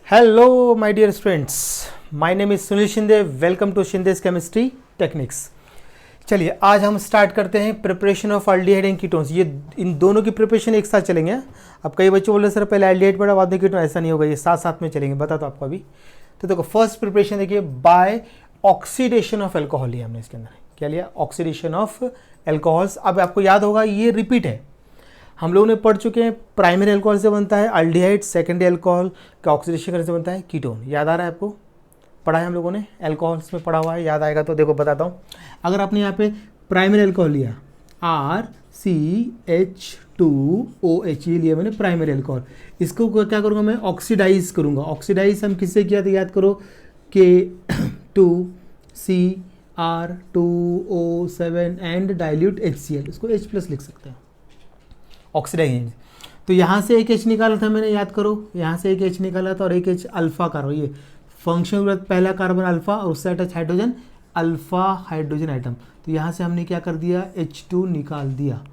Hello, my dear students. My name is Sunil Shinde. Welcome to Shinde's chemistry techniques. चलिए आज हम start करते हैं preparation of aldehyde and ketones. ये इन दोनों की प्रिपरेशन एक साथ चलेंगे. अब कई बच्चे बोल रहे सर पहले एल्डिहाइड पढ़ा बाद में कीटोन. ऐसा नहीं होगा, ये साथ साथ में चलेंगे. बता तो आपको अभी. तो देखो फर्स्ट प्रिपरेशन देखिए, बाय ऑक्सीडेशन ऑफ एल्कोहल लिया हमने. इसके अंदर क्या लिया? Oxidation of alcohols. अब आपको याद होगा ये रिपीट है, हम लोगों ने पढ़ चुके हैं. प्राइमरी अल्कोहल से बनता है एल्डिहाइड, सेकेंडरी अल्कोहल का ऑक्सीडेशन करने से बनता है कीटोन. याद आ रहा है आपको? पढ़ा है हम लोगों ने, एल्कोहल्स में पढ़ा हुआ है, याद आएगा तो देखो बताता हूँ. अगर आपने यहाँ पे प्राइमरी अल्कोहल लिया RCH2OH लिया मैंने प्राइमरी अल्कोहल, इसको क्या करूँगा मैं? ऑक्सीडाइज करूँगा. ऑक्सीडाइज हम किससे किया था याद करो, K2CR2O7 एंड डाइल्यूट HCl. इसको H+ लिख सकते हैं, ऑक्सीडाइज. तो यहाँ से एक H निकाला था मैंने, याद करो. यहाँ से एक H निकाला था और एक H अल्फा कार्बन. ये फंक्शनल पहला कार्बन अल्फा और उससे attach hydrogen alpha hydrogen atom. तो यहाँ से हमने क्या कर दिया? H2 निकाल दिया.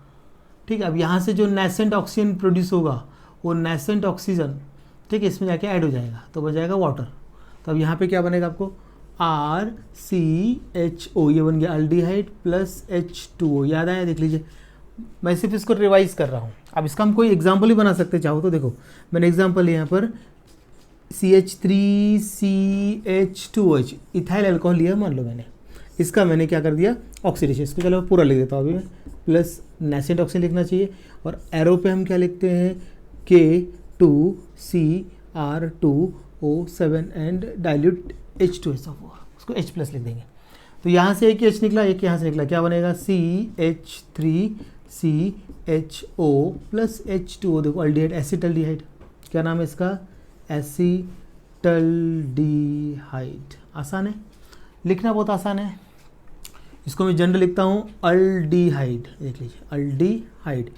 ठीक है. अब यहाँ से जो नेसेंट ऑक्सीजन प्रोड्यूस होगा वो नेसेंट ऑक्सीजन, ठीक है, इसमें जाके ऐड हो जाएगा तो बन जाएगा वाटर. तो अब यहाँ पे क्या बनेगा आपको? RCHO, ये बन गया एल्डिहाइड प्लस H2O. याद आया? देख लीजिए, मैं सिर्फ इसको रिवाइज कर रहा हूँ. अब इसका हम कोई एग्जाम्पल ही बना सकते चाहो तो. देखो मैंने एग्जाम्पल यहाँ पर CH3CH2OH इथाइल अल्कोहल लिया मान लो मैंने. इसका मैंने क्या कर दिया? ऑक्सीडेशन. इसको चलो पूरा लिख देता हूँ अभी मैं. प्लस नेसेंट ऑक्सीजन लिखना चाहिए और एरो पे हम क्या लिखते हैं? K2CR2O7 and dilute H2SO4. उसको H+ लिख देंगे. तो यहाँ से एक H निकला, एक यहाँ से निकला, क्या बनेगा? CH3CHO plus H2O. देखो एल्डिहाइड, एसिटल्डिहाइड. क्या नाम है इसका? एसिटल्डिहाइड. आसान है लिखना, बहुत आसान है. इसको मैं जनरल लिखता हूँ अल्डिहाइड. देख लीजिए अल्डिहाइड.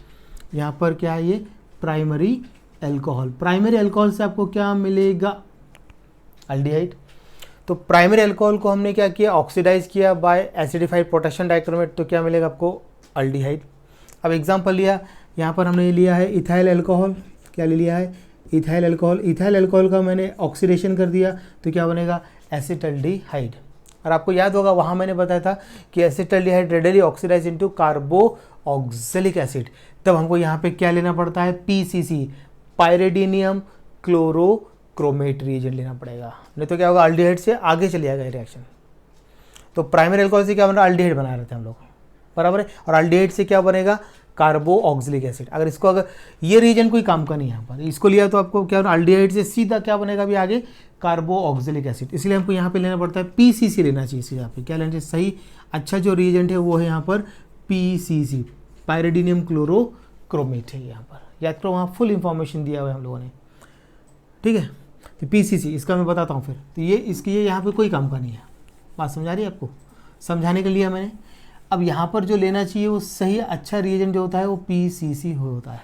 यहाँ पर क्या है? ये प्राइमरी एल्कोहल. प्राइमरी एल्कोहल से आपको क्या मिलेगा? एल्डिहाइड. तो प्राइमरी अल्कोहल को हमने क्या किया? ऑक्सीडाइज किया बाय एसिडिफाइड पोटेशियम डाइक्रोमेट. तो क्या मिलेगा आपको? एल्डिहाइड. अब एग्जांपल लिया, यहाँ पर हमने लिया है इथाइल अल्कोहल. क्या ले लिया है? Ethyl alcohol. इथाइल अल्कोहल का मैंने ऑक्सीडेशन कर दिया तो क्या बनेगा? एसिटल्डिहाइड. और आपको याद होगा वहाँ मैंने बताया था कि acetaldehyde readily oxidise into कार्बो oxalic acid. तब हमको यहाँ पे क्या लेना पड़ता है? PCC, पायरिडीनियम क्लोरोक्रोमेट रिएजेंट लेना पड़ेगा. नहीं तो क्या होगा? एल्डिहाइड से आगे चले जाएगा रिएक्शन. तो प्राइमरी अल्कोहल से क्या बन रहा है? एल्डिहाइड बना रहे थे हम लोग, बराबर है. और एल्डिहाइड से क्या बनेगा? कार्बो ऑक्सिलिक एसिड. अगर इसको, अगर ये रीजन कोई काम का नहीं है यहाँ पर, इसको लिया तो आपको क्या? एल्डिहाइड से सीधा क्या बनेगा अभी आगे? कार्बो ऑक्सिलिक एसिड. इसलिए हमको यहाँ पे लेना पड़ता है PCC लेना चाहिए. इसी यहाँ पे क्या लेना चाहिए? सही अच्छा जो रिएजेंट है वो है यहाँ पर PCC, पायरिडीनियम क्लोरोक्रोमेट है यहाँ पर. याद करो वहाँ फुल इंफॉर्मेशन दिया हुआ है हम लोगों ने, ठीक है. तो PCC इसका मैं बताता हूँ फिर. तो ये इसकी ये यहाँ पे कोई काम का नहीं है. बात समझा रही है आपको? समझाने के लिए मैंने. अब यहाँ पर जो लेना चाहिए वो सही अच्छा रिएजेंट जो होता है वो PCC होता है,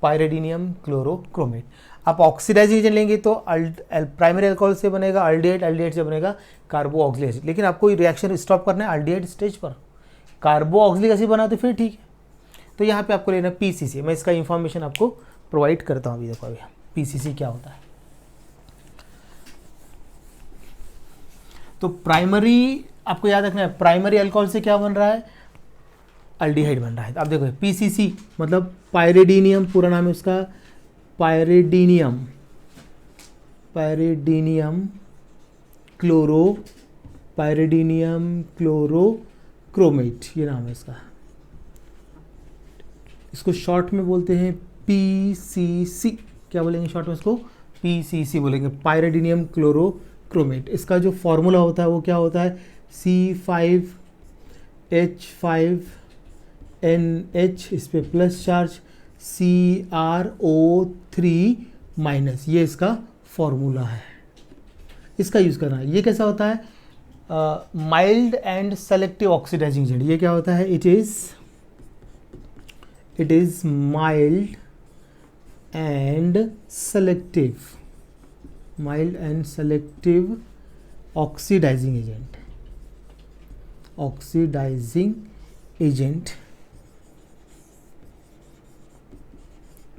पायरिडीनियम क्लोरोक्रोमेट. आप ऑक्सीडाइज रिएजेंट लेंगे तो प्राइमरी अल्कोहल से बनेगा एल्डिहाइड, एल्डिहाइड से बनेगा कार्बो ऑक्सिलिक एसिड. लेकिन आपको रिएक्शन स्टॉप करना है एल्डिहाइड स्टेज पर. कार्बो ऑक्सिलिक एसिड बना तो फिर ठीक है. तो यहाँ पे आपको लेना PCC. मैं इसका इंफॉर्मेशन आपको प्रोवाइड करता हूँ. अभी देखो अभी PCC क्या होता है. तो प्राइमरी आपको याद रखना है, प्राइमरी अल्कोहल से क्या बन रहा है? एल्डिहाइड बन रहा है. अब देखो PCC मतलब पायरिडीनियम, पूरा नाम है उसका पायरिडीनियम क्लोरोक्रोमेट, ये नाम है इसका. इसको शॉर्ट में बोलते हैं PCC. क्या बोलेंगे शॉर्ट में? इसको PCC बोलेंगे, पायरिडीनियम क्लोरोक्रोमेट. इसका जो फॉर्मूला होता है वो क्या होता है? C5H5NH, इस पे प्लस चार्ज, CrO3-, ये इसका फॉर्मूला है. इसका यूज़ करना है. ये कैसा होता है? Mild and selective oxidizing agent. ये क्या होता है? It is mild and selective oxidizing agent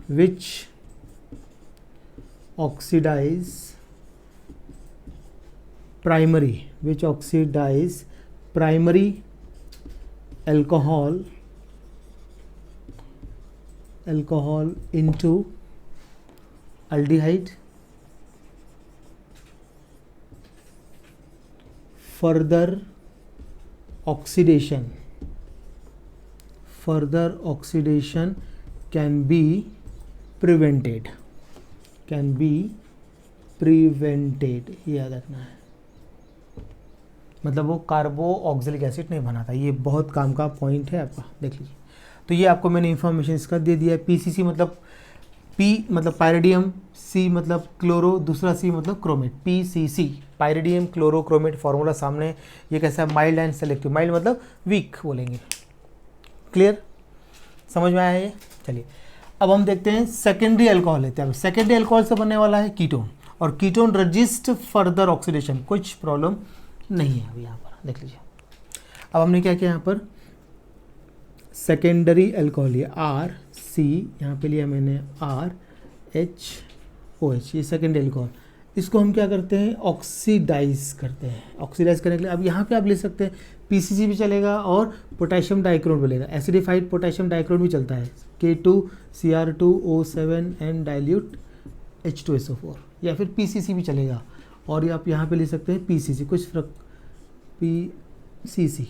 which oxidize primary, which oxidize primary alcohol into aldehyde. Further oxidation can be prevented, ये याद रखना है। मतलब वो कार्बो ऑक्सिलिक एसिड नहीं बनाता। ये बहुत काम का पॉइंट है आपका, देख लीजिए। तो ये आपको मैंने इन्फॉर्मेशन इसका दे दिया है। पीसीसी मतलब पी मतलब पायरिडियम, सी मतलब क्लोरो, दूसरा सी मतलब क्रोमेट, पीसीसी पायरिडियम क्लोरोक्रोमेट। फॉर्मूला सामने। ये कैसा है? Mild and selective. माइल्ड मतलब वीक बोलेंगे। क्लियर, समझ में आया ये? चलिए अब हम देखते हैं सेकेंडरी अल्कोहल लेते हैं। सेकेंडरी अल्कोहल से बनने वाला है कीटोन, और कीटोन रजिस्ट फर्दर ऑक्सीडेशन, कुछ प्रॉब्लम नहीं है अभी यहाँ पर, देख लीजिए। अब हमने क्या किया यहाँ पर? सेकेंडरी अल्कोहल लिया आर सी, यहाँ पे लिया मैंने आर एच ओ एच, ये सेकेंडरी अल्कोहल। इसको हम क्या करते हैं? ऑक्सीडाइज करते हैं। ऑक्सीडाइज करने के लिए अब यहाँ पे आप ले सकते हैं पीसीसी भी चलेगा और पोटेशियम डाइक्रोमेट मिलेगा। एसिडिफाइड पोटेशियम डाइक्रोमेट भी चलता है, K2Cr2O7 एंड डाइल्यूट H2SO4, या फिर पीसीसी भी चलेगा। और ये आप यहाँ पे ले सकते हैं पीसीसी, कुछ फर्क पीसीसी।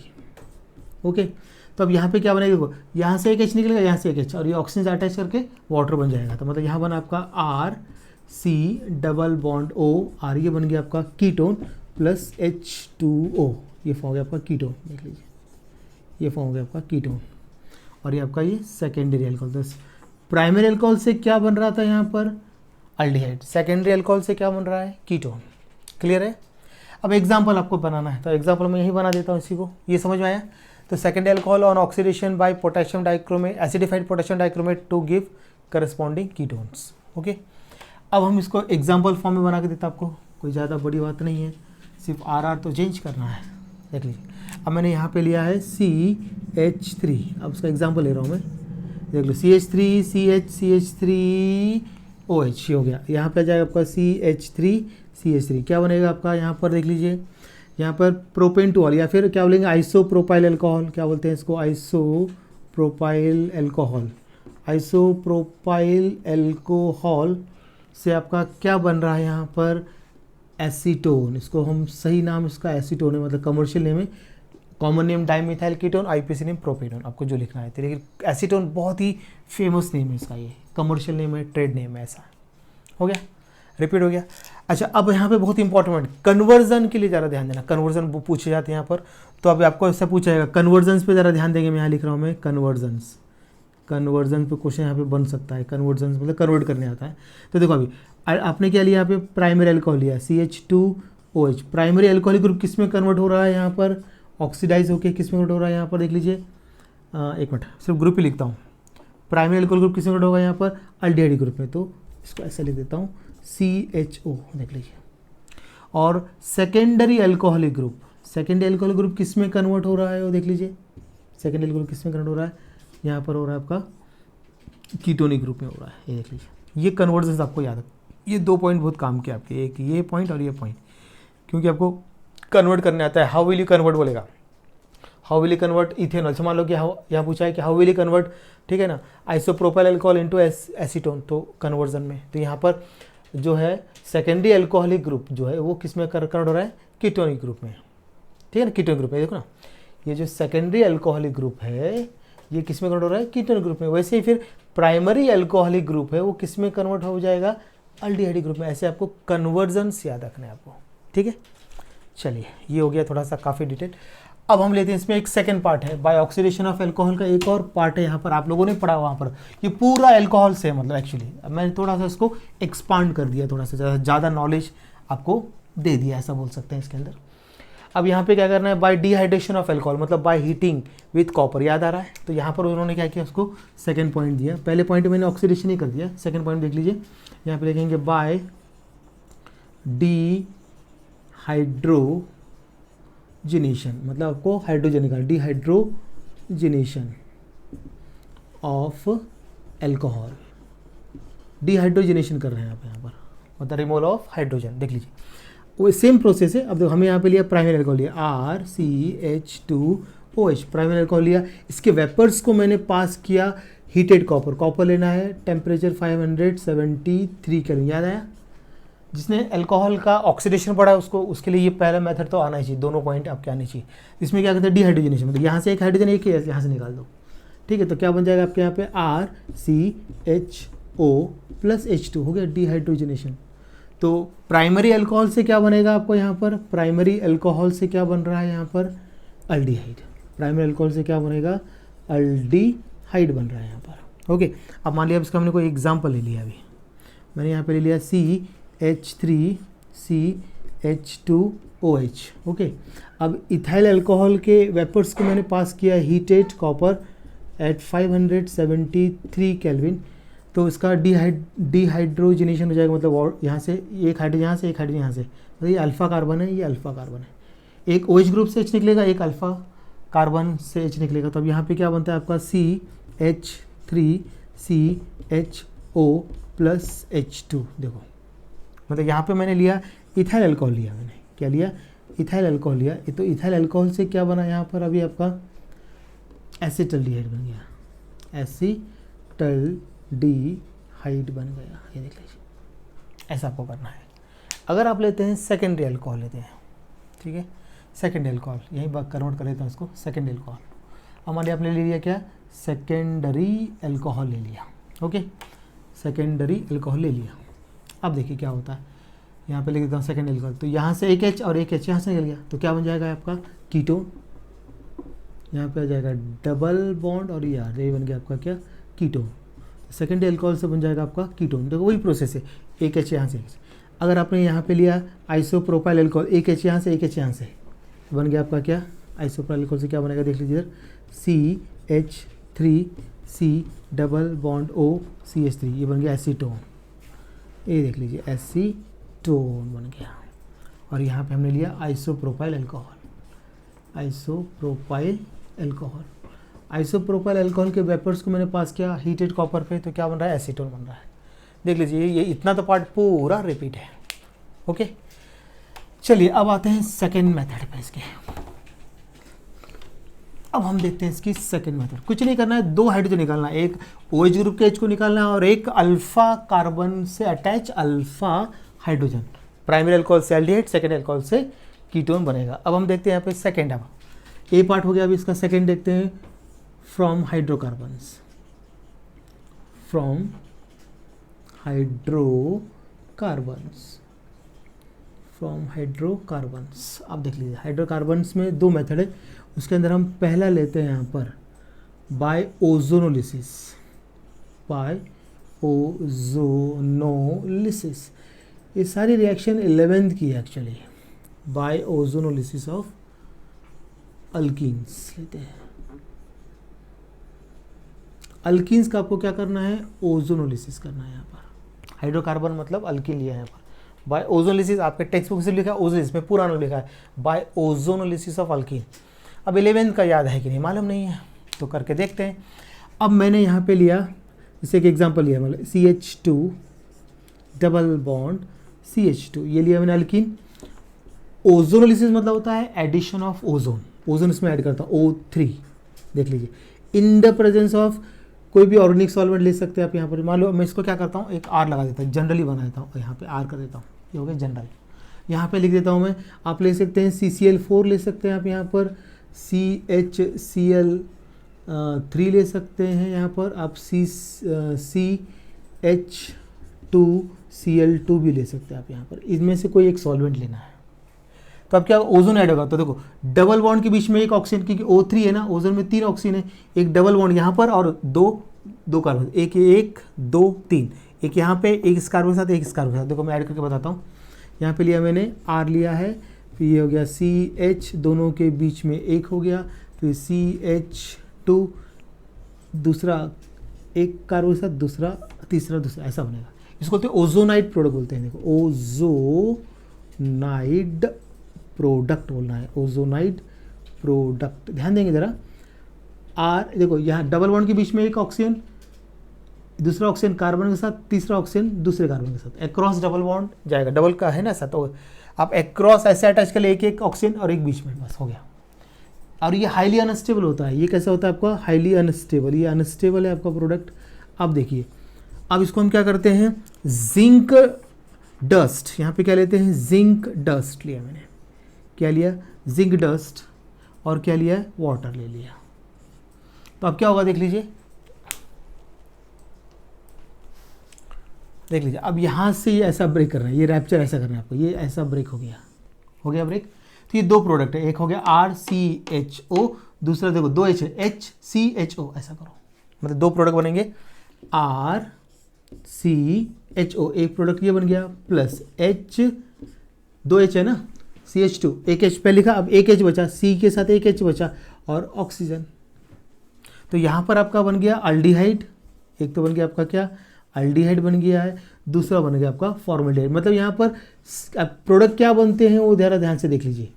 ओके, तो अब यहाँ पे क्या बनेगा? देखो, यहाँ से एक H निकलेगा, यहाँ से एक H, और ये ऑक्सीजन अटैच करके वाटर बन जाएगा। तो मतलब यहाँ बना आपका R C double bond O R, ये बन गया आपका कीटोन प्लस H2O, ये फॉर्म हो गया आपका कीटोन। देख लीजिए, ये फॉर्म हो गया आपका कीटोन। और ये आपका ये सेकेंडरी अल्कोहल। तो प्राइमरी अल्कोहल से क्या बन रहा था यहाँ पर? अल्डिहाइड। सेकेंडरी अल्कोहल से क्या बन रहा है? कीटोन। क्लियर है? अब एग्जाम्पल आपको बनाना है, तो एग्जाम्पल मैं यही बना देता हूँ इसी को। ये समझ में आया? तो secondary alcohol on oxidation by potassium dichromate, acidified potassium dichromate to give corresponding ketones. Okay, अब हम इसको एग्जाम्पल फॉर्म में बना के देता आपको, कोई ज़्यादा बड़ी बात नहीं है, सिर्फ आर तो चेंज करना है। देख लीजिए, अब मैंने यहाँ पे लिया है CH3, अब उसका एग्जाम्पल ले रहा हूँ मैं। देख लो, CH3 CH3OH हो गया। यहाँ पे आ जाएगा आपका CH3 क्या बनेगा आपका? यहाँ पर देख लीजिए, यहाँ पर प्रोपेन टू ऑल, या फिर क्या बोलेंगे? Isopropyl alcohol. क्या बोलते हैं इसको? Isopropyl alcohol. आइसोप्रोपाइल अल्कोहल से आपका क्या बन रहा है यहाँ पर? एसीटोन। इसको हम सही नाम इसका एसीटोन है, मतलब कमर्शियल नेम है। Common name dimethyl ketone, IPC name propanone, आपको जो लिखना है। तो लेकिन एसीटोन बहुत ही फेमस नेम है इसका, ये कमर्शियल नेम है, ट्रेड नेम है, ऐसा हो गया, रिपीट हो गया। अच्छा, अब यहाँ पे बहुत इंपॉर्टेंट कन्वर्जन के लिए ज़रा ध्यान देना। कन्वर्जन पूछे जाते हैं यहाँ पर, तो अभी आपको ऐसा पूछा जाएगा। कन्वर्जन्स पे ज़रा ध्यान देंगे। मैं यहाँ लिख रहा हूँ मैं कन्वर्जन्स पे क्वेश्चन यहाँ पे बन सकता है। कन्वर्जन्स मतलब कन्वर्ट करने आता है। तो देखो, अभी आपने क्या लिया? यहाँ पे प्राइमरी अल्कोहल लिया CH2OH। प्राइमरी अल्कोहलिक ग्रुप किस में कन्वर्ट हो रहा है? यहाँ पर ऑक्सीडाइज होकर किस में कन्वर्ट हो रहा है? यहाँ पर देख लीजिए, एक मिनट, सिर्फ ग्रुप ही लिखता हूँ। प्राइमरी अल्कोहल ग्रुप किस में कन्वर्ट होगा? यहाँ पर अल्डिहाइड ग्रुप में। तो इसको ऐसे लिख देता हूँ CHO, देख लीजिए। और सेकेंडरी अल्कोहलिक ग्रुप किस में कन्वर्ट हो रहा है? वो देख लीजिए, सेकेंडरी ग्रुप किस में कन्वर्ट हो रहा है? यहाँ पर हो रहा है आपका कीटोनिक ग्रुप में हो रहा है, ये देख लीजिए। ये कन्वर्जन्स आपको याद है। ये दो पॉइंट बहुत काम के आपके, एक ये पॉइंट और ये पॉइंट, क्योंकि आपको कन्वर्ट करने आता है। हाउ विल यू कन्वर्ट बोलेगा, how will you convert ethanol. मान लो कि यहाँ पूछा है कि हाउ विल यू कन्वर्ट, ठीक है ना, आइसोप्रोपाइल अल्कोहल इनटू एसीटोन, तो कन्वर्जन में। तो यहाँ पर जो है सेकेंडरी अल्कोहलिक ग्रुप जो है वो किस में कन्वर्ट हो रहा है? कीटोनिक ग्रुप में, ठीक है ना, कीटोनिक ग्रुप में। देखो ना, ये जो सेकेंडरी अल्कोहलिक ग्रुप है ये किस में कन्वर्ट हो रहा है? कीटोनिक ग्रुप में। वैसे ही फिर प्राइमरी अल्कोहलिक ग्रुप है वो किस में कन्वर्ट हो जाएगा? अल्डिहाइड ग्रुप में। ऐसे आपको कन्वर्जन्स याद रखना है आपको, ठीक है। चलिए, ये हो गया थोड़ा सा काफ़ी डिटेल। अब हम लेते हैं इसमें एक सेकंड पार्ट है, बाय ऑक्सीडेशन ऑफ अल्कोहल का एक और पार्ट है। यहाँ पर आप लोगों ने पढ़ा वहाँ पर, ये पूरा अल्कोहल से मतलब एक्चुअली मैंने थोड़ा सा इसको एक्सपांड कर दिया, थोड़ा सा ज़्यादा नॉलेज आपको दे दिया, ऐसा बोल सकते हैं इसके अंदर। अब यहाँ पे क्या करना है? बाय डिहाइड्रेशन ऑफ अल्कोहल, मतलब बाय हीटिंग विथ कॉपर, याद आ रहा है? तो यहाँ पर उन्होंने क्या किया? उसको सेकंड पॉइंट दिया। पहले पॉइंट मैंने ऑक्सीडेशन ही कर दिया, सेकंड पॉइंट देख लीजिए। यहाँ पे लिखेंगे बाय डिहाइड्रोजिनेशन, मतलब आपको हाइड्रोजन निकाल, डिहाइड्रोजिनेशन ऑफ अल्कोहल, डिहाइड्रोजिनेशन कर रहे हैं आप यहाँ पर, मतलब रिमूवल ऑफ हाइड्रोजन। देख लीजिए, वो सेम प्रोसेस है। अब देखो हमें यहाँ पे लिया प्राइमरी अल्कोहल लिया RCH2OH प्राइमरी अल्कोहल लिया, इसके वेपर्स को मैंने पास किया हीटेड कॉपर, कॉपर लेना है टेम्परेचर 573 केल्विन, याद आया? जिसने अल्कोहल का ऑक्सीडेशन पढ़ा उसको, उसके लिए ये पहला मेथड तो आना ही चाहिए, दोनों पॉइंट आपके आने चाहिए। इसमें क्या कहते हैं डिहाइड्रोजनेशन, मतलब यहाँ से एक हाइड्रोजन एक यहाँ से निकाल दो, ठीक है। तो क्या बन जाएगा आपके यहाँ पे RCHO + H2 हो गया डिहाइड्रोजनेशन। तो प्राइमरी अल्कोहल से क्या बनेगा आपको यहाँ पर, प्राइमरी अल्कोहल से क्या बन रहा है यहाँ पर अल्डिहाइड, प्राइमरी अल्कोहल से क्या बनेगा अल्डिहाइड बन रहा है यहाँ पर। ओके, अब मान लिया इसका हमने कोई एग्जाम्पल ले लिया, अभी मैंने यहाँ पे ले लिया CH3CH2OH। ओके, अब इथाइल अल्कोहल के वेपर्स को मैंने पास किया हीटेड कॉपर एट 573 केल्विन, तो इसका डिहाइड्रोजनेशन हो जाएगा, मतलब और यहाँ से एक हाइड्रोजन यहाँ से एक हाइड्रोजन यहाँ से, तो ये अल्फा कार्बन है, ये अल्फा कार्बन है, एक OH ग्रुप से H निकलेगा, एक अल्फा कार्बन से H निकलेगा। तो अब यहाँ पे क्या बनता है आपका CH3CHO + H2। देखो मतलब यहाँ पे मैंने लिया इथाइल अल्कोहल लिया, मैंने क्या लिया इथाइल अल्कोहल लिया, तो इथाइल अल्कोहल से क्या बना यहाँ पर अभी आपका एसिटल्डिहाइड बन गया, एसिटल्डिहाइड बन गया, ये देख लीजिए। ऐसा आपको करना है। अगर आप लेते हैं सेकेंडरी अल्कोहल लेते हैं, ठीक है, सेकेंडरी अल्कोहल यहीं बात कन्वर्ट कर देता हूँ इसको सेकेंडरी अल्कोहल। हमारे आपने ले लिया क्या सेकेंडरी अल्कोहल ले लिया, ओके, सेकेंडरी अल्कोहल ले लिया। अब देखिए क्या होता है, यहाँ पे लिख देता हूँ सेकेंडरी अल्कोहल, तो यहाँ से एक H और एक H यहाँ से निकल गया, तो क्या बन जाएगा आपका कीटोन, यहाँ पे आ जाएगा डबल बॉन्ड और ये बन गया आपका क्या कीटोन। सेकेंडरी अल्कोहल से बन जाएगा आपका कीटोन। देखो वही प्रोसेस है, एक H यहाँ से। अगर आपने यहाँ पे लिया आइसोप्रोपाइल अल्कोहल, एक H यहाँ से एक H यहाँ से, तो बन गया आपका क्या आइसोप्रोपाइल अल्कोहल से क्या बनेगा देख लीजिए इधर CH3C डबल बॉन्ड OCH3, ये बन गया एसीटोन, ये देख लीजिए एसीटोन बन गया। और यहाँ पे हमने लिया isopropyl alcohol, isopropyl alcohol, isopropyl alcohol के वेपर्स को मैंने पास किया हीटेड कॉपर पे, तो क्या बन रहा है एसीटोन बन रहा है। देख लीजिए ये इतना तो पार्ट पूरा रिपीट है। ओके, चलिए अब आते हैं सेकेंड मेथड पे इसके। अब हम देखते हैं इसकी सेकेंड मेथड। कुछ नहीं करना है, दो हाइड्रोजन निकालना है, एक OH ग्रुप के H को निकालना है और एक अल्फा कार्बन से attach alpha hydrogen. Primary alcohol से एल्डिहाइड, सेकेंड अल्कोहल से कीटोन बनेगा। अब हम देखते हैं यहाँ पे सेकेंड, अब ए पार्ट हो गया, अभी इसका सेकेंड देखते हैं। From hydrocarbons, from hydrocarbons, from hydrocarbons. अब देख लीजिए हाइड्रोकार्बन्स में दो मेथड है, उसके अंदर हम पहला लेते हैं यहाँ पर बाय ओजोनोलिसिस, बाय ओजोनोलिसिस। ये सारी रिएक्शन 11th की है actually, by ozonolysis of alkenes लेते हैं। अल्कीन्स का आपको क्या करना है ओजोनोलिसिस करना है। यहाँ पर हाइड्रोकार्बन मतलब अल्कीन लिया है यहाँ पर, बाय ओजोनोलिसिस आपके टेक्स्ट बुक से लिखा है ओजोनोलिसिस में, पूरा नाम लिखा है बाय ओजोनोलिसिस ऑफ अल्कीन। अब 11th का याद है कि नहीं मालूम नहीं है, तो करके देखते हैं। अब मैंने यहाँ पे लिया, जैसे एक एग्जांपल लिया, मतलब CH2 डबल बॉन्ड CH2, ये लिया मैंने अल्कीन। ओजोनोलिसिस मतलब होता है एडिशन ऑफ ओजोन, ओजोन इसमें ऐड करता हूँ O3, देख लीजिए, इन द प्रेजेंस ऑफ कोई भी ऑर्गेनिक सॉल्वेंट ले सकते हैं आप। यहाँ पर मान लो मैं इसको क्या करता हूँ, एक R लगा देता हूँ, जनरली बना देता हूँ, यहाँ पे R कर देता हूँ, ये हो गया जनरल। यहाँ पे लिख देता हूँ मैं, आप ले सकते हैं CCl4 ले सकते हैं आप, यहाँ पर CHCl3 ले सकते हैं, यहाँ पर आप CH2Cl2 भी ले सकते हैं आप। यहाँ पर इनमें से कोई एक सॉल्वेंट लेना है, तो अब क्या ओजोन ऐड होगा। तो देखो डबल बॉन्ड के बीच में एक ऑक्सीजन, क्योंकि O3 है ना, ओजोन में 3 ऑक्सीजन है, एक डबल बॉन्ड यहाँ पर और दो कार्बन, एक 2 3, एक यहाँ पे एक इस कार्बन के साथ एक इस कार्बन के साथ। देखो मैं ऐड करके बताता हूँ। यहाँ पे लिया मैंने R लिया है, फिर ये हो गया CH, दोनों के बीच में एक हो गया, फिर CH2 दूसरा एक कार्बन के साथ दूसरा तीसरा दूसरा, ऐसा बनेगा। इसको बोलते हैं ओजोनाइड प्रोडक्ट बोलते हैं। देखो ओजोनाइड प्रोडक्ट बोलना है, ओजोनाइड प्रोडक्ट। ध्यान देंगे जरा, R देखो यहाँ डबल बॉन्ड के बीच में एक ऑक्सीजन, दूसरा ऑक्सीजन कार्बन के साथ, तीसरा ऑक्सीजन दूसरे कार्बन के साथ, एक्रॉस डबल बॉन्ड जाएगा, डबल का है ना ऐसा, तो आप एक्रॉस ऐसे अटैच कर ले, एक एक ऑक्सीजन और एक बीच में, बस हो गया। और ये हाईली अनस्टेबल होता है, ये कैसा होता है आपका, हाईली अनस्टेबल, ये अनस्टेबल है आपका प्रोडक्ट। अब देखिए, अब इसको हम क्या करते हैं, जिंक डस्ट, यहाँ पे क्या लेते हैं, जिंक डस्ट लिया मैंने, क्या लिया, जिंक डस्ट, और क्या लिया, वाटर ले लिया। तो अब क्या होगा देख लीजिए, देख लीजिए, अब यहाँ से ये ऐसा ब्रेक करना है, ये रैप्चर ऐसा करना है आपको, ये ऐसा ब्रेक हो गया ब्रेक। तो ये दो प्रोडक्ट है, एक हो गया RCHO, दूसरा देखो 2 H HCHO, ऐसा करो, मतलब दो प्रोडक्ट बनेंगे RCHO, एक प्रोडक्ट ये बन गया, प्लस H, 2 H है ना, CH2, एक H पहले लिखा, अब एक H बचा, C के साथ एक H बचा, और ऑक्सीजन। तो यहाँ पर आपका बन गया अल्डिहाइड, एक तो बन गया आपका क्या, अल्डिहाइड बन गया है, दूसरा बन गया आपका फॉर्मेल्डिहाइड। मतलब यहाँ पर प्रोडक्ट क्या बनते हैं वो ज़रा ध्यान से देख लीजिए,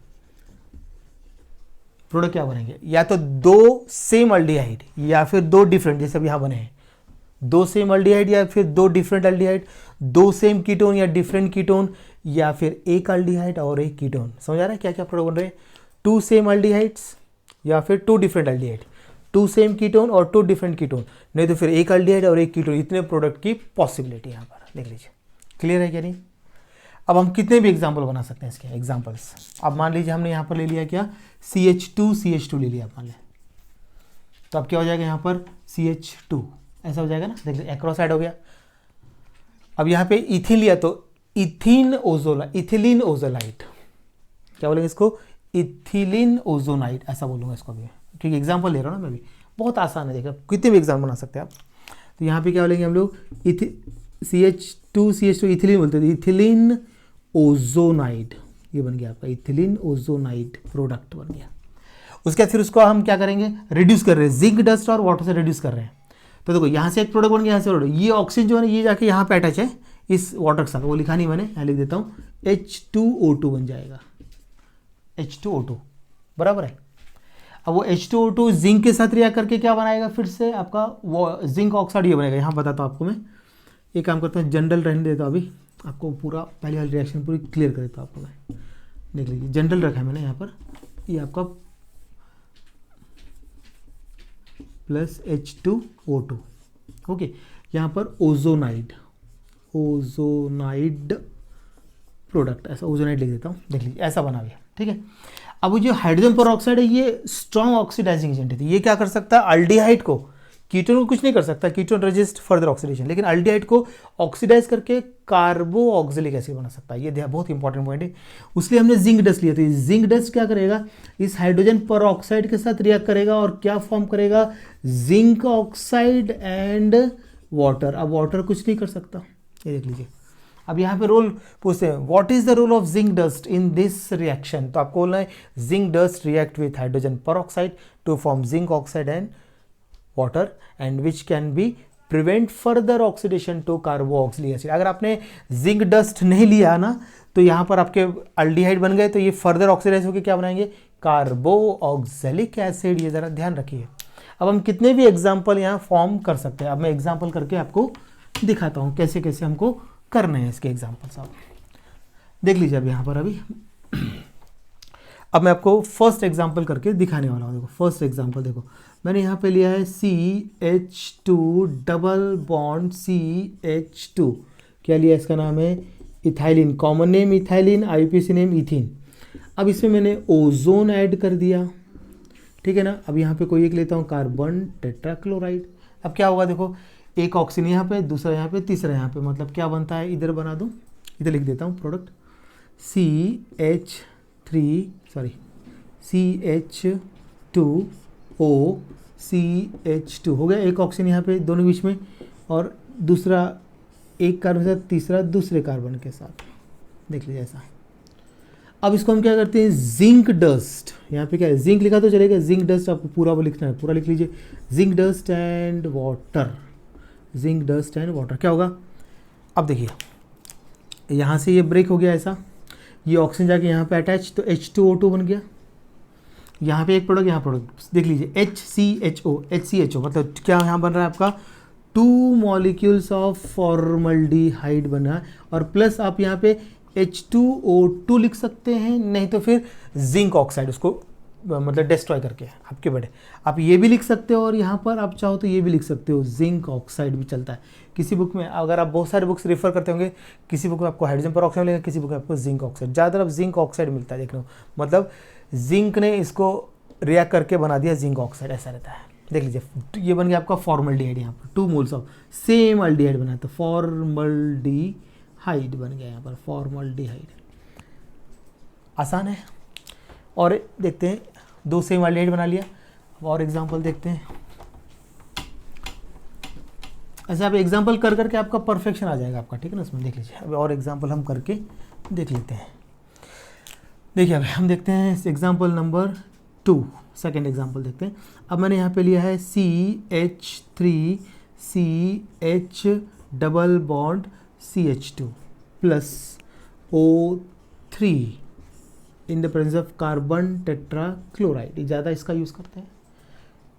प्रोडक्ट क्या बनेंगे, या तो दो सेम अल्डिहाइड या फिर दो डिफरेंट, जैसे अब यहाँ बने हैं दो सेम अल्डिहाइड या फिर दो डिफरेंट अल्डिहाइड, दो सेम कीटोन या डिफरेंट कीटोन, या फिर एक अल्डिहाइड और एक कीटोन। समझ आ रहा है क्या क्या प्रोडक्ट बन रहे हैं, 2 सेम अल्डिहाइड्स या फिर 2 डिफरेंट अल्डिहाइड, 2 सेम कीटोन और 2 डिफरेंट कीटोन, नहीं तो फिर एक अल्डिहाइड और एक कीटोन, इतने प्रोडक्ट की पॉसिबिलिटी यहाँ पर देख लीजिए। क्लियर है क्या नहीं? अब हम कितने भी एग्जाम्पल बना सकते हैं इसके एग्जाम्पल्स। अब मान लीजिए हमने यहाँ पर ले लिया क्या, CH2 ले लिया मान लें, तो अब क्या हो जाएगा यहाँ पर CH2, ऐसा हो जाएगा ना, देख लीजिए एक्रोस साइड हो गया। अब यहाँ पे इथिन लिया तो इथिलीन ओजोलाइट, क्या बोलेंगे इसको, इथिलीन ओजोनाइट, ऐसा बोलूँगा इसको भी, ठीक है, एग्जाम्पल ले रहा हूँ ना मैं भी, बहुत आसान है, देखा कितने भी एग्जाम्पल बना सकते हैं आप। तो यहाँ पे क्या बोलेंगे हम लोग, CH2 इथिलीन बोलते थे, इथिलीन ओजोनाइड, ये बन गया आपका इथिलीन ओजोनाइड प्रोडक्ट बन गया। उसके बाद फिर उसको हम क्या करेंगे, रिड्यूस कर रहे हैं, जिंक डस्ट और वाटर से रिड्यूस कर रहे हैं। तो देखो यहाँ से एक प्रोडक्ट बन गया, यहाँ से प्रोडक्ट, ये ऑक्सीजन जो है ये जाके यहाँ पे अटैच है इस वाटर के साथ, वो लिखा नहीं मैंने, यहाँ लिख देता हूँ, H2O2 बन जाएगा, H2O2 बराबर है। अब वो H2O2 जिंक के साथ रिएक्ट करके क्या बनाएगा, फिर से आपका वो जिंक ऑक्साइड ये बनेगा। यहाँ बताता हूँ आपको मैं, एक काम करता हूँ, जनरल रहने देता हूँ अभी, आपको पूरा पहले वाली रिएक्शन पूरी क्लियर कर देता हूँ आपको मैं, देख लीजिए जनरल रखा है मैंने यहाँ पर, ये आपका प्लस H2O2, ओके, यहाँ पर ओजोनाइड प्रोडक्ट, ऐसा ओजोनाइड लिख देता हूँ, देख लीजिए ऐसा बना गया, ठीक है। अब वो जो हाइड्रोजन पेरोक्साइड है ये स्ट्रॉन्ग ऑक्सीडाइजिंग एजेंट है, ये क्या कर सकता है, अल्डिहाइड को, कीटोन को कुछ नहीं कर सकता, कीटोन रेजिस्ट फर्दर ऑक्सीडेशन, लेकिन अल्डिहाइड को ऑक्सीडाइज करके कार्बो ऑक्सिलिक एसिड बना सकता है। ये बहुत इंपॉर्टेंट पॉइंट है, उसलिए हमने जिंक डस्ट लिया। तो जिंक डस्ट क्या करेगा, इस हाइड्रोजन पेरोक्साइड के साथ रिएक्ट करेगा और क्या फॉर्म करेगा, जिंक ऑक्साइड एंड वाटर। अब वाटर कुछ नहीं कर सकता, ये देख लीजिए। अब यहाँ पे रोल पूछते हैं, what is the role of zinc dust in this reaction, तो आपको बोलना है zinc dust react with hydrogen peroxide to form zinc oxide and water and which can be prevent further oxidation to carboxylic acid. अगर आपने zinc dust नहीं लिया ना तो यहाँ पर आपके अल्डिहाइड बन गए, तो ये फर्दर ऑक्सीडाइज होकर क्या बनाएंगे, कार्बोक्सिलिक एसिड। ये जरा ध्यान रखिए। अब हम कितने भी एग्जाम्पल यहाँ फॉर्म कर सकते हैं। अब मैं एग्जाम्पल करके आपको दिखाता हूँ कैसे कैसे हमको करने हैं इसके एग्जाम्पल्स। आप देख लीजिए अब यहाँ पर अभी अब मैं आपको फर्स्ट एग्जाम्पल करके दिखाने वाला हूँ। देखो फर्स्ट एग्जाम्पल देखो, मैंने यहाँ पे लिया है CH2 डबल बॉन्ड CH2, क्या लिया, इसका नाम है ethylene, common name ethylene, IUPAC name इथिन। अब इसमें मैंने ओजोन ऐड कर दिया, ठीक है ना। अब यहाँ पे कोई एक लेता हूँ कार्बन टेट्राक्लोराइड। अब क्या होगा देखो, एक ऑक्सीजन यहाँ पे, दूसरा यहाँ पे, तीसरा यहाँ पे, मतलब क्या बनता है, इधर बना दूँ, इधर लिख देता हूँ प्रोडक्ट CH2O CH2 हो गया। एक ऑक्सीजन यहाँ पे दोनों बीच में, और दूसरा एक कार्बन के साथ, तीसरा दूसरे कार्बन के साथ, देख लीजिए ऐसा। अब इसको हम क्या करते हैं, जिंक डस्ट, यहाँ पे क्या है, जिंक लिखा तो चलेगा, जिंक डस्ट आपको पूरा वो लिखना है, पूरा लिख लीजिए, zinc dust and water, zinc dust and water. क्या होगा, अब देखिए यहाँ से ये ब्रेक हो गया ऐसा, ये ऑक्सीजन जाके यहाँ पे अटैच, तो H2O2 बन गया। यहाँ पे एक प्रोडक्ट, यहाँ प्रोडक्ट देख लीजिए HCHO, मतलब क्या यहाँ बन रहा है आपका 2 मॉलिक्यूल्स ऑफ फॉर्मल्डिहाइड बना, और प्लस आप यहाँ पे H2O2 लिख सकते हैं, नहीं तो फिर जिंक ऑक्साइड, उसको मतलब डिस्ट्रॉय करके आपके बड़े, आप ये भी लिख सकते हो, और यहाँ पर आप चाहो तो ये भी लिख सकते हो, जिंक ऑक्साइड भी चलता है। किसी बुक में, अगर आप बहुत सारे बुक्स रेफर करते होंगे, किसी बुक में आपको हाइड्रोजन पर ऑक्साइड मिलेगा, किसी बुक में आपको जिंक ऑक्साइड, ज़्यादातर अब जिंक ऑक्साइड मिलता है। देख लो, मतलब जिंक ने इसको रिएक्ट करके बना दिया जिंक ऑक्साइड, ऐसा रहता है। देख लीजिए, ये बन गया आपका फॉर्मल्डिहाइड, यहाँ पर 2 मोल्स ऑफ सेम अल्डिहाइड बना, तो फॉर्मल्डिहाइड बन गया यहाँ पर, फॉर्मल्डिहाइड। आसान है। और देखते हैं, 2 सेम अल्डिहाइड बना लिया। अब और एग्जांपल देखते हैं। ऐसे आप एग्जांपल कर करके आपका परफेक्शन आ जाएगा आपका, ठीक है ना, उसमें देख लीजिए। अब और एग्जांपल हम करके देख लेते हैं। देखिए अब हम देखते हैं एग्जांपल नंबर 2, सेकेंड एग्जांपल देखते हैं। अब मैंने यहाँ पे लिया है CH3CH double bond CH2 plus O3 in the presence of carbon tetrachloride. ज़्यादा इसका यूज़ करते हैं।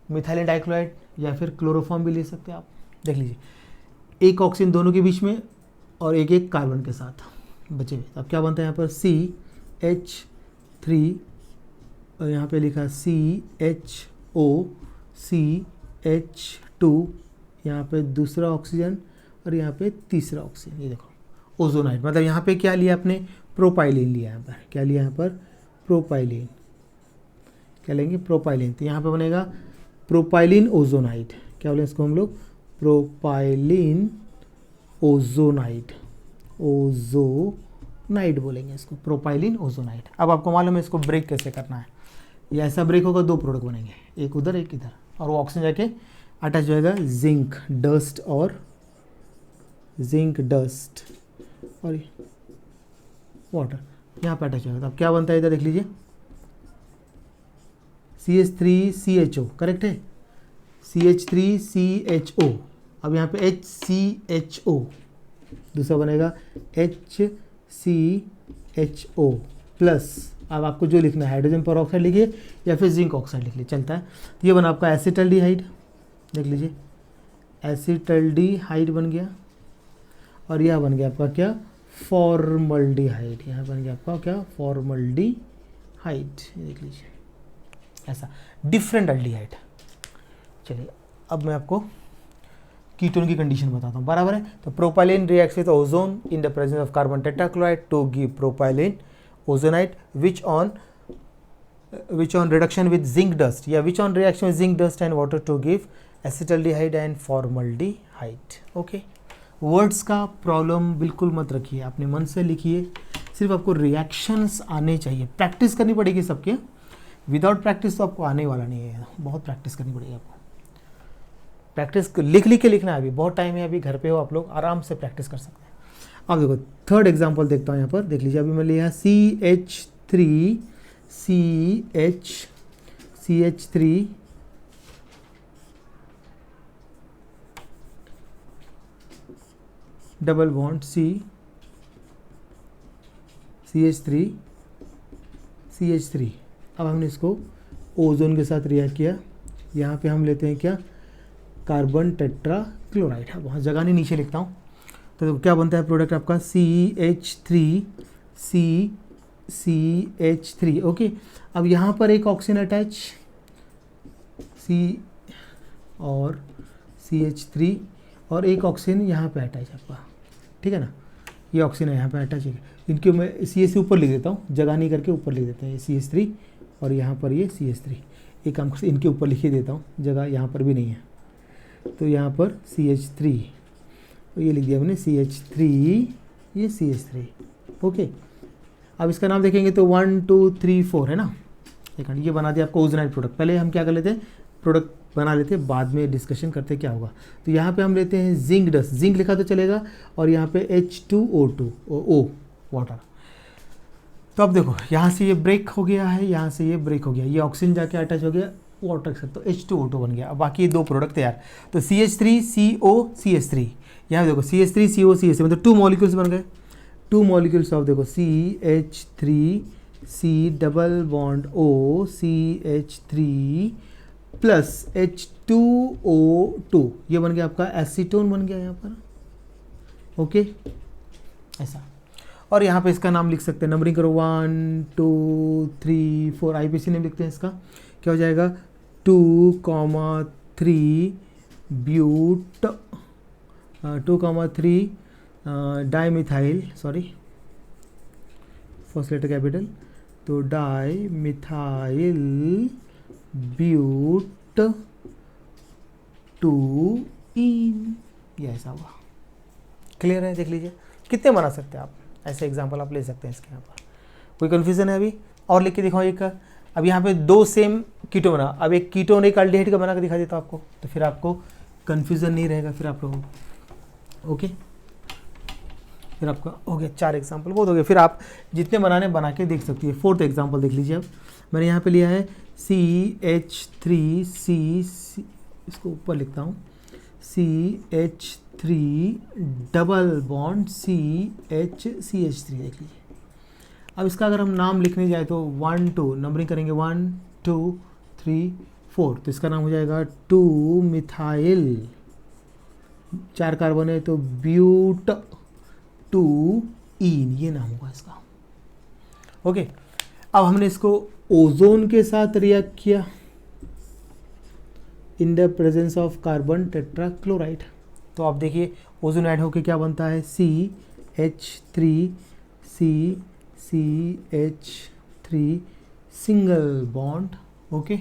मिथाइलिन डाइक्लोराइड या फिर क्लोरोफॉर्म भी ले सकते हैं आप। देख लीजिए, एक ऑक्सीजन दोनों के बीच में और एक एक कार्बन के साथ बचे हुए। अब क्या बनता है यहाँ पर CH3 और यहाँ पे लिखा CHO CH2, यहाँ पे दूसरा ऑक्सीजन और यहाँ पे तीसरा ऑक्सीजन। ये देखो ओजोनाइड, मतलब यहाँ पे क्या लिया आपने, प्रोपाइलिन लिया। यहाँ पर क्या लिया, यहाँ पर प्रोपाइलिन, क्या लेंगे, प्रोपाइलिन। तो यहाँ पे बनेगा प्रोपाइलिन ओजोनाइड। क्या बोले इसको हम लोग, प्रोपाइलिन ओजोनाइड, ओजोनाइड बोलेंगे इसको, प्रोपाइलिन ओजोनाइड। अब आपको मालूम है इसको ब्रेक कैसे करना है। ये ऐसा ब्रेक होगा, 2 प्रोडक्ट बनेंगे, एक उधर एक इधर, और वो ऑक्सीजन जाके अटैच हो जाएगा जिंक डस्ट और जिंक डस्ट और वाटर यहाँ पे अटैच होगा। तो अब क्या बनता है इधर देख लीजिए, CH3CHO, करेक्ट है, CH3CHO। अब यहाँ पे HCHO, दूसरा बनेगा HCHO प्लस, अब आपको जो लिखना है हाइड्रोजन पर ऑक्साइड लिखिए या फिर जिंक ऑक्साइड लिख लीजिए, चलता है। तो ये बना आपका एसिटल्डिहाइड, देख लीजिए एसिटल्डिहाइड बन गया, और यह बन गया आपका क्या, फॉर्मल्डिहाइड। यहाँ बन गया आपका क्या, फॉर्मल्डिहाइड, देख लीजिए ऐसा डिफरेंट अल्डिहाइड। चलिए अब मैं आपको कीटोन की कंडीशन बताता हूँ, बराबर है। तो propylene reacts with ozone in the presence of carbon tetrachloride to give propylene ozonide which on reduction with zinc dust, या which on reaction with zinc dust and water to give acetaldehyde and formaldehyde। Okay, words का problem बिल्कुल मत रखिए, अपने मन से लिखिए, सिर्फ आपको रिएक्शंस आने चाहिए। प्रैक्टिस करनी पड़ेगी सबके, विदाउट प्रैक्टिस तो आपको आने वाला नहीं है, बहुत प्रैक्टिस करनी पड़ेगी आपको। प्रैक्टिस लिख के लिखना है, अभी बहुत टाइम है, अभी घर पे हो आप लोग, आराम से प्रैक्टिस कर सकते हैं। अब देखो थर्ड एग्जांपल देखता हूँ यहाँ पर, देख लीजिए। अभी मैं लिया CH3 डबल बॉन्ड CH3 अब हमने इसको ओजोन के साथ रिएक्ट किया। यहाँ पे हम लेते हैं क्या, कार्बन टेट्राक्लोराइड। अब वहाँ जगह नहीं, नीचे लिखता हूँ। तो क्या बनता है प्रोडक्ट आपका, CH3 ओके। अब यहाँ पर एक ऑक्सीजन अटैच, C और CH3 और एक ऑक्सीजन यहाँ पे अटैच आपका, ठीक है ना, ये ऑक्सीजन यहाँ पे अटैच है। इनके मैं CH ऊपर लिख देता हूँ, जगह नहीं करके ऊपर लिख देते हैं, CH3 और यहाँ पर ये CH3, एक काम इनके ऊपर लिख ही देता हूँ, जगह यहाँ पर भी नहीं है। तो यहाँ पर CH3, तो ये लिख दिया हमने CH3, ये CH3 ओके। अब इसका नाम देखेंगे तो 1 2 3 4 है ना, एक ये बना दिया आपको ओजोनाइड प्रोडक्ट। पहले हम क्या कर लेते हैं, प्रोडक्ट बना लेते हैं, बाद में डिस्कशन करते हैं क्या होगा। तो यहाँ पे हम लेते हैं जिंक डस्ट, जिंक लिखा तो चलेगा, और यहाँ पे H2O2 O वाटर। तो अब देखो यहाँ से ये ब्रेक हो गया है, यहाँ से ये ब्रेक हो गया, ये ऑक्सीजन जाके अटैच हो गया वाटर से, तो H2O2 बन गया। अब बाकी ये 2 प्रोडक्ट तैयार। तो CH3CO यहाँ देखो CH3CO मतलब 2 मॉलिक्यूल्स बन गए, 2 मॉलिक्यूल्स ऑफ देखो CH3C double bond O CH3 plus H2O2, ये बन गया आपका एसीटोन बन गया यहाँ पर, ओके ऐसा। और यहाँ पे इसका नाम लिख सकते हैं, नंबरिंग करो 1 2 3 4, IPC नेम लिखते हैं इसका, क्या हो जाएगा 2,3 but 2,3 dimethyl, sorry first letter capital, तो डाईमिथाइल ब्यूट 2इन, ये ऐसा हुआ। क्लियर है? देख लीजिए कितने बना सकते हैं आप, ऐसे एग्जांपल आप ले सकते हैं इसके। यहाँ पर कोई कन्फ्यूजन है अभी? और लिख के दिखाओ एक। अब यहाँ पे दो सेम कीटोन बना, अब एक कीटोन एक अल्डिहाइड का बना के दिखा देता हूँ आपको, तो फिर आपको कन्फ्यूजन नहीं रहेगा फिर आप लोगों को, ओके। फिर आपका हो गया 4 एग्जाम्पल, बहुत हो गया। फिर आप जितने बनाने बना के देख सकती है। 4th एग्जाम्पल देख लीजिए। अब मैंने यहाँ पे लिया है CH3C, इसको ऊपर लिखता हूँ, CH3 डबल बॉन्ड CH3, देख लीजिए। अब इसका अगर हम नाम लिखने जाए तो 1 2 नंबरिंग करेंगे 1 2 3 4, तो इसका नाम हो जाएगा 2 मिथाइल, 4 कार्बन है तो ब्यूट 2इन, ये नाम होगा इसका, ओके। अब हमने इसको ओजोन के साथ रिएक्ट किया इन the presence of carbon tetrachloride, तो आप देखिए ओजोन ऐड होके क्या बनता है CH3 single bond, okay,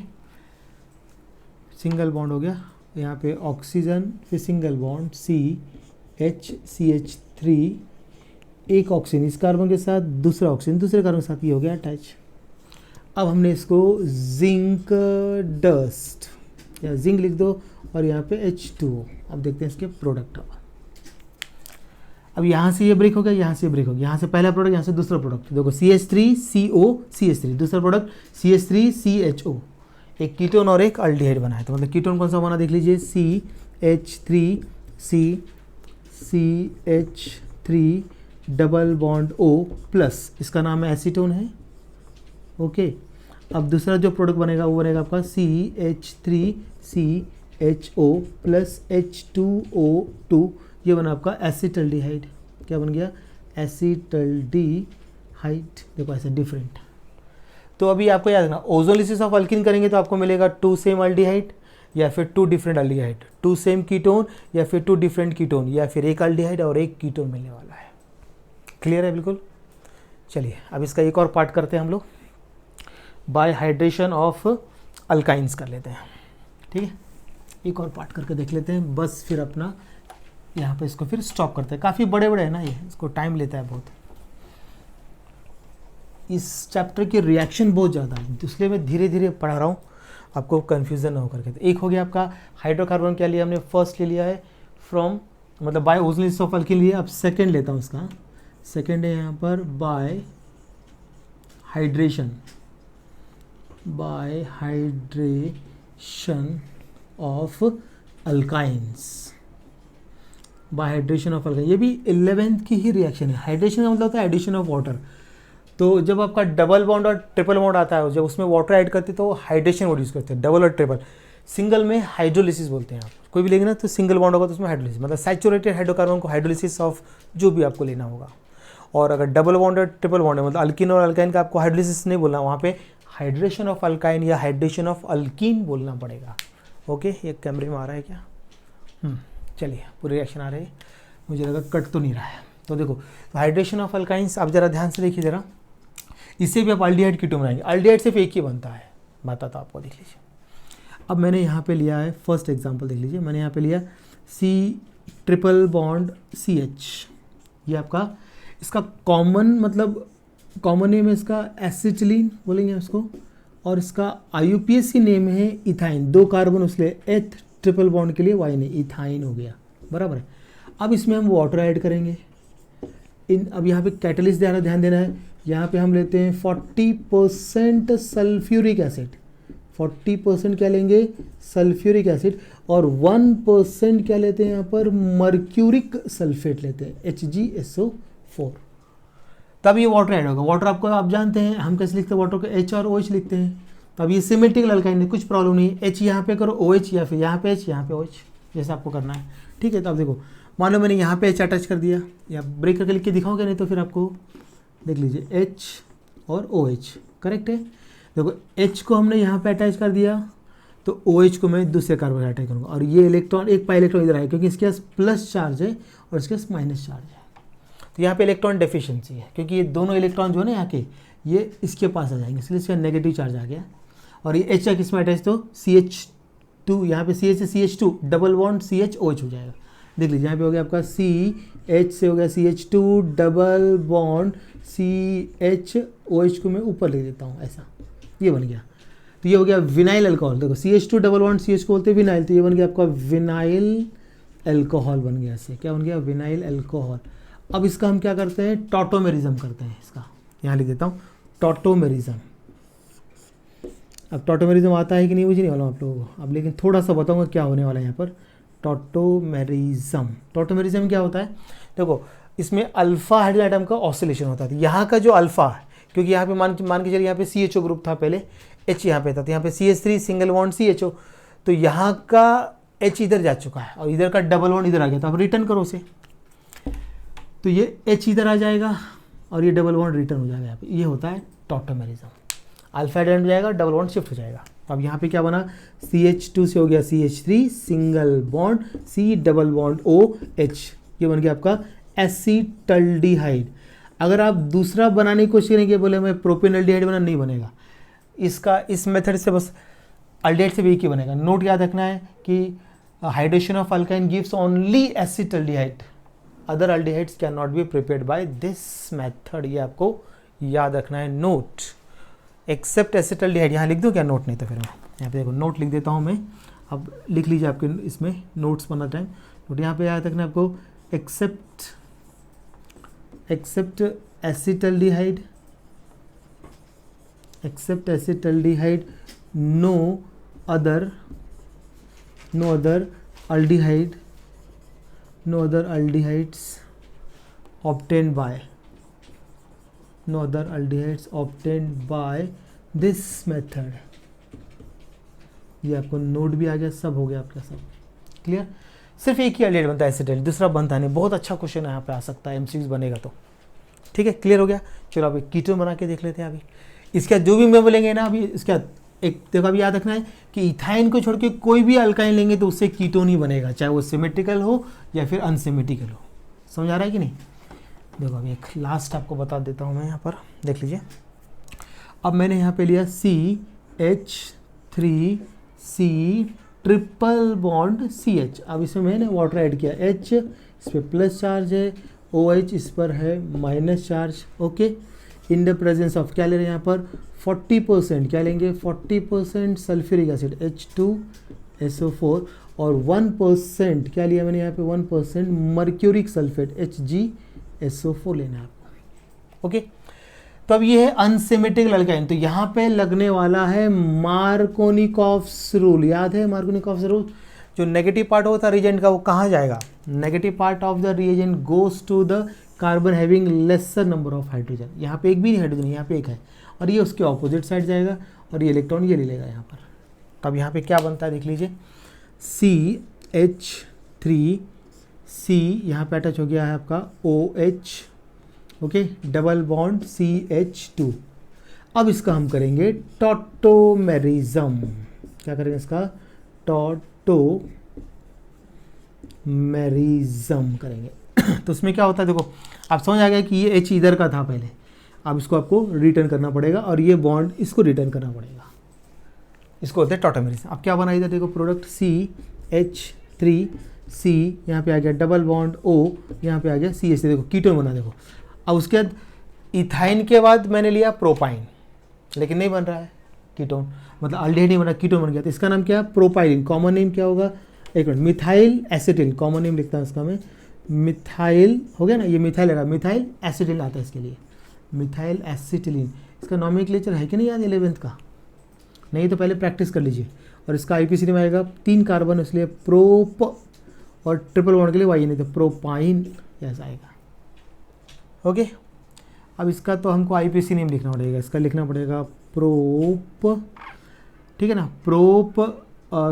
single bond हो गया। यहाँ पे ऑक्सीजन, फिर सिंगल बॉन्ड CH3, एक ऑक्सीजन इस कार्बन के साथ, दूसरा ऑक्सीजन दूसरे कार्बन के साथ, ये हो गया अटैच। अब हमने इसको जिंक डस्ट या जिंक लिख दो और यहाँ पे H2O। अब देखते हैं इसके प्रोडक्ट। अब यहाँ से ये ब्रेक हो गया, यहाँ से ब्रेक हो गया, यहाँ से पहला प्रोडक्ट, यहाँ से दूसरा प्रोडक्ट। देखो CH3CO CH3, दूसरा प्रोडक्ट CH3CHO, एक कीटोन और एक अल्डिहाइड बना है। तो मतलब कीटोन कौन सा बना देख लीजिए, CH3 double bond O plus, इसका नाम है एसीटोन है, ओके। अब दूसरा जो प्रोडक्ट बनेगा वो बनेगा आपका CH3CHO प्लस H2O2, ये बना आपका एसिटल्डिहाइड। क्या बन गया? एसिटल्डिहाइड। देखो ऐसे डिफरेंट। तो अभी आपको याद रखना, ओजोलिसिस ऑफ अल्किन करेंगे तो आपको मिलेगा 2 सेम अल्डिहाइड या फिर 2 डिफरेंट अल्डिहाइड, 2 सेम कीटोन या फिर 2 डिफरेंट कीटोन, या फिर एक अल्डिहाइड और एक कीटोन मिलने वाला है। क्लियर है बिल्कुल? चलिए अब इसका एक और पार्ट करते हैं हम लोग, बाय हाइड्रेशन ऑफ अल्काइंस कर लेते हैं, ठीक है। एक और पार्ट करके देख लेते हैं, बस फिर अपना यहाँ पे इसको फिर स्टॉप करते हैं। काफ़ी बड़े बड़े है ना ये, इसको टाइम लेता है बहुत। इस चैप्टर की रिएक्शन बहुत ज़्यादा है, तो इसलिए मैं धीरे धीरे पढ़ा रहा हूँ, आपको कन्फ्यूज़न ना हो करके। तो एक हो गया आपका हाइड्रोकार्बन, क्या लिया हमने, फर्स्ट ले लिया है फ्रॉम, मतलब बाय ओजोलिसिस ऑफ अल्किन लिया। अब सेकेंड लेता हूँ इसका, सेकेंड है यहाँ पर bye hydration of alkynes, bye hydration of alkyne. ये भी 11th की ही रिएक्शन है। हाइड्रेशन का मतलब होता है एडिशन ऑफ वाटर। तो जब आपका डबल बॉन्ड और ट्रिपल बॉन्ड आता है, जब उसमें वाटर ऐड करते हैं तो हाइड्रेशन वर्ड यूज़ करते हैं, डबल और ट्रिपल। सिंगल में हाइड्रोलिसिस बोलते हैं आप, कोई भी लेंगे ना तो सिंगल बॉन्ड होगा तो उसमें हाइड्रोलिसिस, मतलब सैचुरेटेड हाइड्रोकार्बन को हाइड्रोलिसिस ऑफ जो भी आपको लेना होगा। और अगर डबल बॉन्ड और ट्रिपल बॉन्ड है, मतलब अल्किन और अल्काइन का आपको हाइड्रोलिसिस नहीं बोलना, वहाँ पे हाइड्रेशन ऑफ अल्काइन या हाइड्रेशन ऑफ अल्कीन बोलना पड़ेगा, ओके। ये कैमरे में आ रहा है क्या? चलिए पूरी रिएक्शन आ रही है, मुझे लगा कट तो नहीं रहा है। तो देखो, तो हाइड्रेशन ऑफ अल्काइंस आप जरा ध्यान से देखिए जरा, इससे भी आप अल्डिहाइड कीटोन बनाएंगे। अल्डिहाइड सिर्फ एक ही बनता है, बताता आपको, देख लीजिए। अब मैंने यहाँ पे लिया है फर्स्ट एग्जांपल, देख लीजिए। मैंने यहाँ पे लिया C ट्रिपल बॉन्ड CH, ये आपका इसका कॉमन, मतलब कॉमन नेम है इसका एसिटिलीन बोलेंगे इसको, और इसका IUPAC नेम है इथाइन। 2 कार्बन उसलिए एथ ट्रिपल बॉन्ड के लिए Y नहीं, इथाइन हो गया, बराबर है। अब इसमें हम वाटर ऐड करेंगे अब यहाँ पे कैटलिस्ट ध्यान देना है। यहाँ पे हम लेते हैं 40% सल्फ्यूरिक एसिड, 40% क्या लेंगे, सल्फ्यूरिक एसिड, और 1% क्या लेते हैं यहाँ पर, मर्क्यूरिक सल्फेट लेते हैं, HgSO4। तब ये वाटर ऐड होगा। वाटर आपको आप जानते हैं हम कैसे लिखते हैं वाटर को, H और OH लिखते हैं। तो अब ये सिमेट्रिकल अल्काइन है, कुछ प्रॉब्लम नहीं है। एच यहाँ पे करो ओ एच, या फिर यहाँ पे एच यहाँ पे ओ एच, जैसे आपको करना है। ठीक है, तो अब देखो मान लो मैंने यहाँ पे एच अटैच कर दिया, या ब्रेक करके लिख के दिखाओगे, नहीं तो फिर आपको देख लीजिए एच और ओ एच, करेक्ट है। देखो एच को हमने यहाँ पे अटैच कर दिया, तो ओ एच को मैं दूसरे कार्बन पर अटैच करूँगा, और ये इलेक्ट्रॉन एक पाई इलेक्ट्रॉन इधर आए, क्योंकि इसके पास प्लस चार्ज है और इसके पास माइनस चार्ज है। तो यहाँ पे इलेक्ट्रॉन डेफिशिएंसी है, क्योंकि ये दोनों इलेक्ट्रॉन जो है ना यहाँ के, ये इसके पास आ जाएंगे, इसलिए इसका नेगेटिव चार्ज आ गया। और ये एच किस में अटैच, तो CH2, यहाँ पे CH से CH2 डबल बॉन्ड CHOH हो जाएगा। देख लीजिए यहाँ पे हो गया आपका CH से हो गया CH2 डबल बॉन्ड CHOH को मैं ऊपर ले देता हूँ, ऐसा ये बन गया। तो ये हो गया विनाइल अल्कोहल। देखो CH2 डबल बॉन्ड CH को बोलते हैं विनाइल, तो ये बन गया आपका विनाइल अल्कोहल बन गया। इससे क्या बन गया, विनाइल अल्कोहल। अब इसका हम क्या करते हैं, टॉटोमेरिज्म करते हैं इसका, यहाँ लिख देता हूँ टॉटोमेरिज्म। अब टॉटोमेरिज्म आता है कि नहीं मुझे नहीं मालूम आप लोगों को, अब लेकिन थोड़ा सा बताऊंगा क्या होने वाला है यहाँ पर। टॉटोमेरिज्म, टॉटोमेरिज्म क्या होता है, देखो इसमें अल्फा हाइड्रोजन एटम का ऑसिलेशन होता है। यहाँ का जो अल्फा है, क्योंकि यहाँ पे मान के चलिए यहाँ पे CHO ग्रुप था पहले, H यहाँ पे था, तो यहाँ पे CH3 सिंगल बॉन्ड CHO, तो यहाँ का H इधर जा चुका है और इधर का डबल बॉन्ड इधर आ गया, तो अब रिटर्न करो उसे, तो ये H इधर आ जाएगा और ये डबल बॉन्ड रिटर्न हो जाएगा यहाँ पे। ये होता है टॉटोमेरिज्म। अल्फा हाइड्रोजन हो जाएगा, डबल बॉन्ड शिफ्ट हो जाएगा। अब यहाँ पे क्या बना, CH2 से हो गया CH3 single bond C double bond OH, ये बन गया आपका एसिटल्डिहाइड। अगर आप दूसरा बनाने की कोशिश करेंगे, बोले मैं प्रोपेनल्डिहाइड बना, नहीं बनेगा। इसका इस मेथड से बस अल्डिहाइड से भी एक ही बनेगा। नोट याद रखना है कि hydration of alkyne gives only acetaldehyde, other aldehydes can not be prepared by this method. ये आपको याद रखना है, नोट एक्सेप्ट एसिटल्डिहाइड। यहाँ लिख दो क्या, नोट नहीं तो फिर मैं यहाँ पे देखो नोट लिख देता हूँ मैं। अब लिख लीजिए आपके इसमें नोट्स बना टाइम, नोट यहाँ पे याद रखना आपको, except acetaldehyde, except acetaldehyde, no other aldehyde, no other aldehydes obtained by this method। ये आपको नोट भी आ गया, सब हो गया आपका, सब क्लियर। सिर्फ एक ही अल्डिहाइड बनता है एसिटाइल, दूसरा बनता नहीं। बहुत अच्छा क्वेश्चन यहाँ पे आ सकता है, MCQs बनेगा तो। ठीक है, क्लियर हो गया। चलो अभी कीटोन बना के देख लेते हैं। अभी इसका जो भी मैं बोलेंगे ना, अभी इसका एक देखो, अभी याद रखना है कि इथाइन को छोड़ के कोई भी अल्काइन लेंगे तो उससे कीटोन ही बनेगा, चाहे वो सिमेट्रिकल हो या फिर अनसिमेट्रिकल हो। समझ आ रहा है कि नहीं। देखो अभी एक लास्ट आपको बता देता हूँ मैं, यहाँ पर देख लीजिए। अब मैंने यहाँ पे लिया CH3C ट्रिपल बॉन्ड CH। अब इसमें मैंने वाटर ऐड किया, H इस पर प्लस चार्ज है, OH इस पर है minus charge. Okay, in the presence of क्या ले रहे हैं यहाँ पर 40%, क्या लेंगे 40% सल्फ्यूरिक एसिड H2SO4, और 1% क्या लिया मैंने यहाँ पे 1% मर्क्यूरिक सल्फेट HgSO4 लेना है आपको। ओके, तो अब ये है अनसिमेट्रिकल अल्काइन, तो यहाँ पे लगने वाला है मार्कोनिकॉफ्स रूल। याद है मार्कोनिकॉफ्स रूल, जो नेगेटिव पार्ट होता है रिएजेंट का वो कहाँ जाएगा, negative part of the reagent goes to the carbon having lesser number of hydrogen. यहाँ पे एक भी नहीं हाइड्रोजन, यहाँ पे एक है, और ये उसके ऑपोजिट साइड जाएगा और ये इलेक्ट्रॉन ये ले लेगा यहाँ पर। तब यहाँ पे क्या बनता है देख लीजिए, CH3C यहाँ पे अटैच हो गया है आपका OH, okay, double bond CH2। अब इसका हम करेंगे टॉटोमेरिज्म। क्या करेंगे इसका, टॉटोमेरिज्म करेंगे। तो उसमें क्या होता है देखो, आप समझ आ गया कि ये H इधर का था पहले, अब इसको आपको रिटर्न करना पड़ेगा और ये बॉन्ड इसको रिटर्न करना पड़ेगा, इसको होता है टॉटोमेरिज्म। अब क्या बना इधर देखो, प्रोडक्ट CH3C यहाँ पे आ गया डबल बॉन्ड O, यहाँ पे आ गया CH, देखो कीटोन बना। देखो अब उसके बाद इथाइन के बाद मैंने लिया प्रोपाइन, लेकिन नहीं बन रहा है कीटोन, मतलब अल्डिहाइड नहीं बना, कीटोन बन गया। तो इसका नाम क्या है, प्रोपाइलिन। कॉमन नेम क्या होगा, एक minute, methyl acetyl, common name लिखता हूँ इसका मैं, मिथाइल हो गया ना, ये मिथाइल लगा, मिथाइल एसिटिल आता है इसके लिए, मिथाइल एसिटिलीन। इसका नॉमेनक्लेचर है कि नहीं याद 11th का, नहीं तो पहले प्रैक्टिस कर लीजिए। और इसका IPC में आएगा 3 कार्बन, इसलिए प्रोप, और ट्रिपल बॉन्ड के लिए वाई, नहीं तो प्रोपाइन ऐसा आएगा। ओके, अब इसका तो हमको IPC नेम लिखना पड़ेगा, इसका लिखना पड़ेगा प्रोप ठीक है ना। प्रोप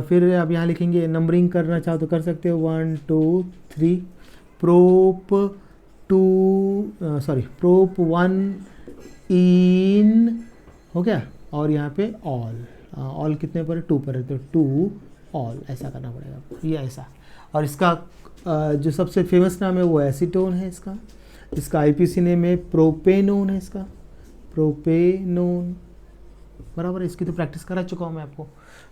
फिर आप यहाँ लिखेंगे, नंबरिंग करना चाहो तो कर सकते हो, 1 2 3, प्रोप 1 इन, हो गया, और यहाँ पे ऑल कितने पर है, 2 पर है, तो 2 ऑल, ऐसा करना पड़ेगा आपको, ये ऐसा। और इसका जो सबसे फेमस नाम है वो एसीटोन है इसका आईपीसी नेम है प्रोपेनोन है, इसका प्रोपेनोन, बराबर। इसकी तो प्रैक्टिस करा चुका हूँ मैं आपको,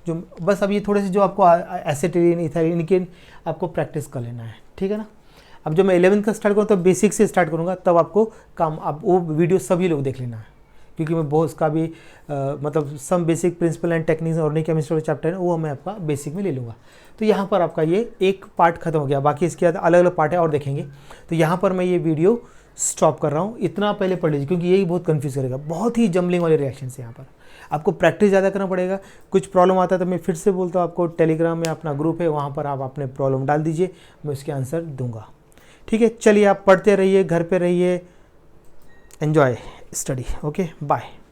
जो बस अब ये थोड़े से जो आपको एसिटिलीन इथाइलिन इनके आपको प्रैक्टिस कर लेना है, ठीक है ना। अब जब मैं 11th का स्टार्ट करूँ तो बेसिक से स्टार्ट करूँगा, तब आपको काम, अब वो वीडियो सभी लोग देख लेना है, क्योंकि मैं बहुत उसका भी मतलब some basic principle and techniques organic chemistry chapter है वो मैं आपका बेसिक में ले लूँगा। तो यहाँ पर आपका ये एक पार्ट खत्म हो गया, बाकी इसके बाद अलग अलग पार्ट है और देखेंगे। तो यहाँ पर मैं ये वीडियो स्टॉप कर रहा हूँ, इतना पहले पढ़ लीजिए, क्योंकि यही बहुत कन्फ्यूज़ करेगा, बहुत ही जम्बलिंग वाले रिएक्शन है। यहाँ पर आपको प्रैक्टिस ज़्यादा करना पड़ेगा। कुछ प्रॉब्लम आता है तो मैं फिर से बोलता हूँ, आपको टेलीग्राम में अपना ग्रुप है, वहाँ पर आप अपने प्रॉब्लम डाल दीजिए, मैं उसके आंसर दूंगा, ठीक है। चलिए आप पढ़ते रहिए, घर पे रहिए, एन्जॉय स्टडी, ओके, बाय।